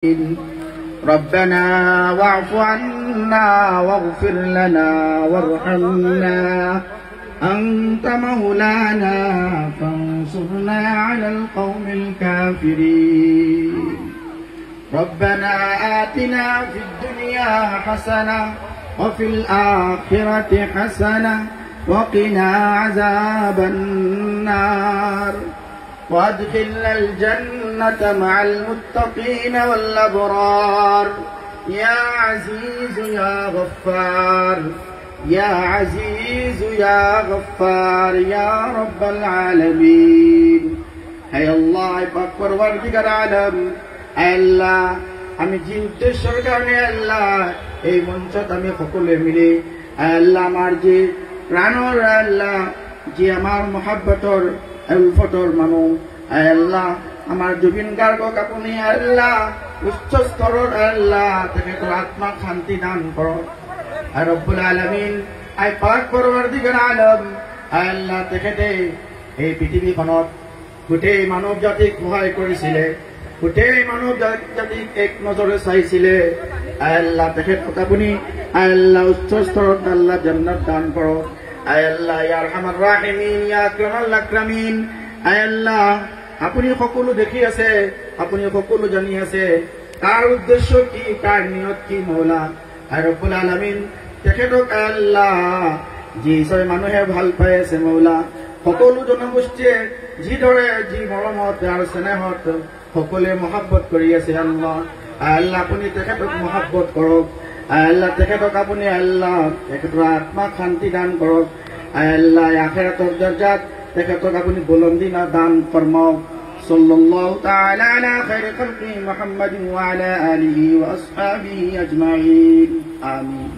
ربنا واعف عنا واغفر لنا وارحمنا أنت مولانا فانصرنا على القوم الكافرين ربنا آتنا في الدنيا حسنة وفي الآخرة حسنة وقنا عذاب النار وادخلنا الجنة مع المتقين والأبرار يا عزيز يا غفار يا عزيز يا غفار يا رب العالمين هاي الله পাক পরওয়ারদিগার আলম আল্লাহ আমি যে উদ্দেশ্যের কারণে আল্লাহ এই মঞ্চত আমি সকলে মিলে আল্লাহ আমার যে প্রাণর আল্লাহ যে আমার মহব্বতর উলফতর মানুষ আল্লাহ আমার জুবিন গার্গক আপনি আল্লাহ উচ্চ স্তরের আল্লাহ তেখেতৰ আত্মাক শান্তি দান কৰক আৰ ৰব্বুল আলামিন আই পাক পৰওয়াৰদিগাৰ আলম আল্লাহ তেখেতে এই পৃথিৱীখনত গোটেই মানৱ জাতিক সহায় কৰিছিলে গোটেই মানৱ জাতিক এক নজৰে চাইছিলে আল্লাহ তেখেতক আপুনি আল্লাহ উচ্চ স্তৰত আল্লাহ জান্নাত দান কৰক আল্লাহ ইয়া আৰহামাৰ ৰাহিমিন ইয়া আকৰামাল আকৰামিন আল্লাহ আপুনি সকলো দেখি আছে আপুনি সকলো জানি আছে কাৰ উদ্দেশ্য কি কাৰ নিয়ত কি মৌলা আর রব্বুল আলামিন তেখেতক আল্লাহ যি ছয় মানুহে ভাল পাই আছে মৌলা সকলো জনগোষ্ঠীয়ে যিদৰে যি মৰমত আৰু স্নেহত সকলোৱে মহব্বত কৰি আছে আল্লাহ আল্লাহ আপুনি তেখেতক মহব্বত কৰক আল্লাহ তেখেতক আপুনি আল্লাহ তেখেতৰ আত্মাক শান্তি দান কৰক আল্লাহ আখিৰাতৰ দৰজাত তেখেতক আপুনি বুলন্দি দান ফৰমাওক সাল্লাল্লাহু তাআলা আলা খাইৰি খালকি মুহাম্মাদিন ওয়া আলা আলিহি ওয়া আসহাবিহি আজমাইন আমিন।